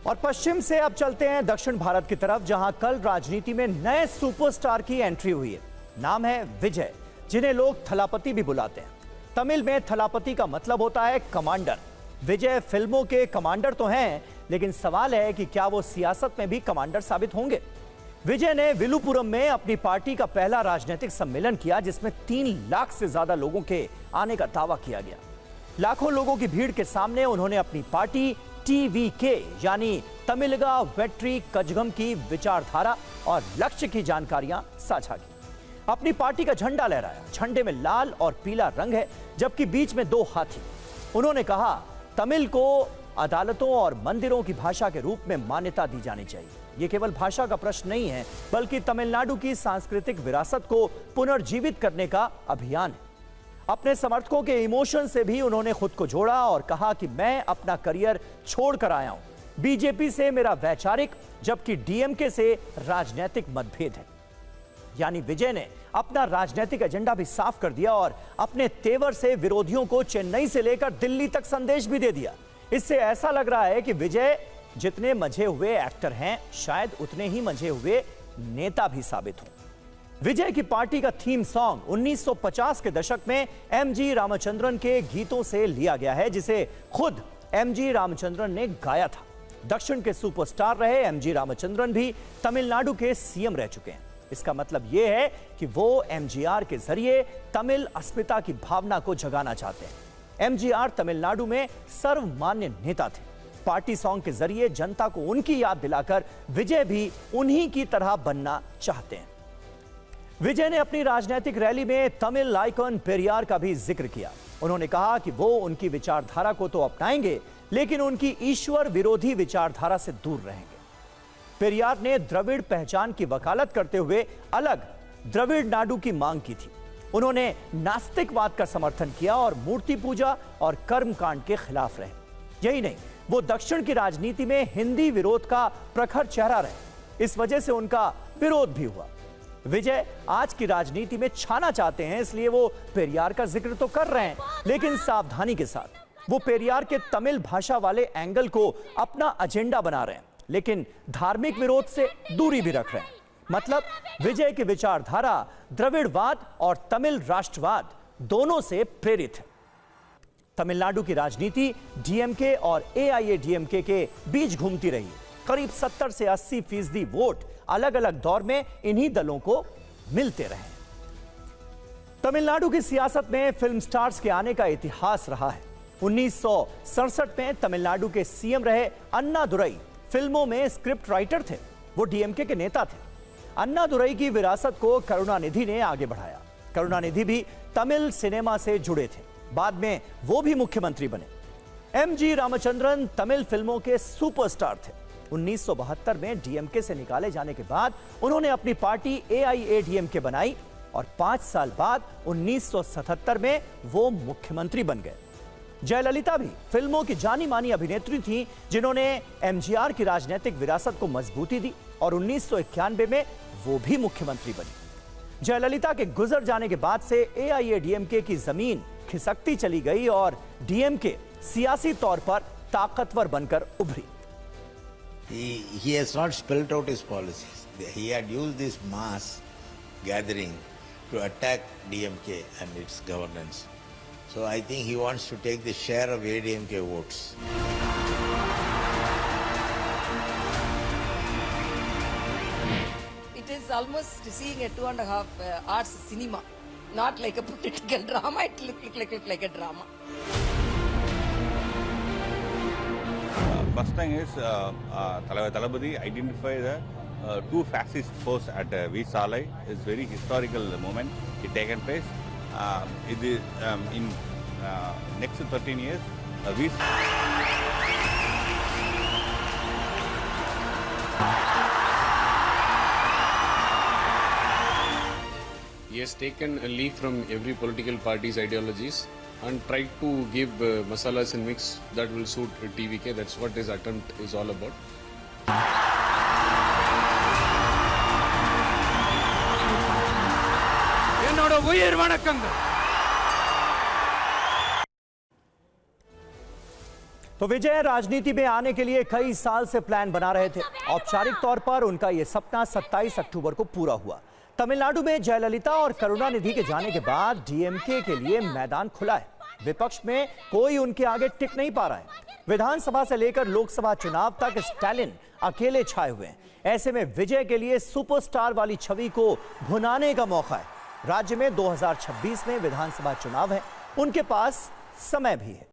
और पश्चिम से अब चलते हैं दक्षिण भारत की तरफ, जहां कल राजनीति में नए सुपरस्टार की एंट्री हुई है। नाम है विजय, जिन्हें लोग थलापति भी बुलाते हैं। तमिल में थलापति का मतलब होता है कमांडर। विजय फिल्मों के कमांडर तो हैं, लेकिन सवाल है कि क्या वो सियासत में भी कमांडर साबित होंगे। विजय ने विलुपुरम में अपनी पार्टी का पहला राजनीतिक सम्मेलन किया, जिसमें 3 लाख से ज्यादा लोगों के आने का दावा किया गया। लाखों लोगों की भीड़ के सामने उन्होंने अपनी पार्टी टीवीके यानी तमिलगा वेट्री कजगम की विचारधारा और लक्ष्य की जानकारियां साझा की। अपनी पार्टी का झंडा लहराया। झंडे में लाल और पीला रंग है, जबकि बीच में 2 हाथी। उन्होंने कहा, तमिल को अदालतों और मंदिरों की भाषा के रूप में मान्यता दी जानी चाहिए। यह केवल भाषा का प्रश्न नहीं है, बल्कि तमिलनाडु की सांस्कृतिक विरासत को पुनर्जीवित करने का अभियान है। अपने समर्थकों के इमोशन से भी उन्होंने खुद को जोड़ा और कहा कि मैं अपना करियर छोड़कर आया हूं। बीजेपी से मेरा वैचारिक, जबकि डीएमके से राजनीतिक मतभेद है। यानी विजय ने अपना राजनीतिक एजेंडा भी साफ कर दिया और अपने तेवर से विरोधियों को चेन्नई से लेकर दिल्ली तक संदेश भी दे दिया। इससे ऐसा लग रहा है कि विजय जितने मंझे हुए एक्टर हैं, शायद उतने ही मंझे हुए नेता भी साबित हों। विजय की पार्टी का थीम सॉन्ग 1950 के दशक में एमजी रामचंद्रन के गीतों से लिया गया है, जिसे खुद एमजी रामचंद्रन ने गाया था। दक्षिण के सुपरस्टार रहे एमजी रामचंद्रन भी तमिलनाडु के सीएम रह चुके हैं। इसका मतलब यह है कि वो एमजीआर के जरिए तमिल अस्मिता की भावना को जगाना चाहते हैं। एमजीआर तमिलनाडु में सर्वमान्य नेता थे। पार्टी सॉन्ग के जरिए जनता को उनकी याद दिलाकर विजय भी उन्हीं की तरह बनना चाहते हैं। विजय ने अपनी राजनीतिक रैली में तमिल आइकन पेरियार का भी जिक्र किया। उन्होंने कहा कि वो उनकी विचारधारा को तो अपनाएंगे, लेकिन उनकी ईश्वर विरोधी विचारधारा से दूर रहेंगे। पेरियार ने द्रविड़ पहचान की वकालत करते हुए अलग द्रविड़ नाडु की मांग की थी। उन्होंने नास्तिकवाद का समर्थन किया और मूर्ति पूजा और कर्मकांड के खिलाफ रहे। यही नहीं, वो दक्षिण की राजनीति में हिंदी विरोध का प्रखर चेहरा रहे। इस वजह से उनका विरोध भी हुआ। विजय आज की राजनीति में छाना चाहते हैं, इसलिए वो पेरियार का जिक्र तो कर रहे हैं, लेकिन सावधानी के साथ। वो पेरियार के तमिल भाषा वाले एंगल को अपना एजेंडा बना रहे हैं, लेकिन धार्मिक विरोध से दूरी भी रख रहे हैं। मतलब विजय की विचारधारा द्रविड़वाद और तमिल राष्ट्रवाद दोनों से प्रेरित है। तमिलनाडु की राजनीति डीएमके और एआईएडीएमके के बीच घूमती रही। करीब 70 से 80% वोट अलग अलग दौर में इन्हीं दलों को मिलते रहे। तमिलनाडु की सियासत में फिल्म स्टार्स के आने का इतिहास रहा है। 1967 में तमिलनाडु के सीएम रहे अन्नादुरई फिल्मों में स्क्रिप्ट राइटर थे। वो डीएमके के नेता थे। अन्नादुरई की विरासत को करुणानिधि ने आगे बढ़ाया। करुणानिधि भी तमिल सिनेमा से जुड़े थे। बाद में वो भी मुख्यमंत्री बने। एमजी रामचंद्रन तमिल फिल्मों के सुपरस्टार थे। 1972 में डीएमके से निकाले जाने के बाद उन्होंने अपनी पार्टी एआईएडीएमके बनाई और 5 साल बाद 1977 में वो मुख्यमंत्री बन गए। जयललिता भी फिल्मों की जानी मानी अभिनेत्री थीं, जिन्होंने एमजीआर की राजनीतिक विरासत को मजबूती दी और 1991 में वो भी मुख्यमंत्री बनी। जयललिता के गुजर जाने के बाद से एआईएडीएमके की जमीन खिसकती चली गई और डीएमके सियासी तौर पर ताकतवर बनकर उभरी। He has not spelled out his policies. He had used this mass gathering to attack DMK and its governance. So I think he wants to take the share of ADMK votes. It is almost seeing a 2.5 hours cinema, not like a political drama. It looked like a drama. First thing is Thalapathy identify the 2 fascist forces at V Salai. It's very historical moment it taken place. It is in next 13 years. He has taken a leaf from every political party's ideologies and tried to give masalas and mix that will suit TVK. That's what his attempt is all about. என்னோட உயிர் வணக்கங்கள். तो विजय राजनीति में आने के लिए कई साल से प्लान बना रहे थे। औपचारिक तौर पर उनका यह सपना 27 अक्टूबर को पूरा हुआ। तमिलनाडु में जयललिता और करुणानिधि के जाने के बाद डीएमके के लिए मैदान खुला है। विपक्ष में कोई उनके आगे टिक नहीं पा रहा है। विधानसभा से लेकर लोकसभा चुनाव तक स्टालिन अकेले छाए हुए हैं। ऐसे में विजय के लिए सुपरस्टार वाली छवि को भुनाने का मौका है। राज्य में 2026 में विधानसभा चुनाव है, उनके पास समय भी है।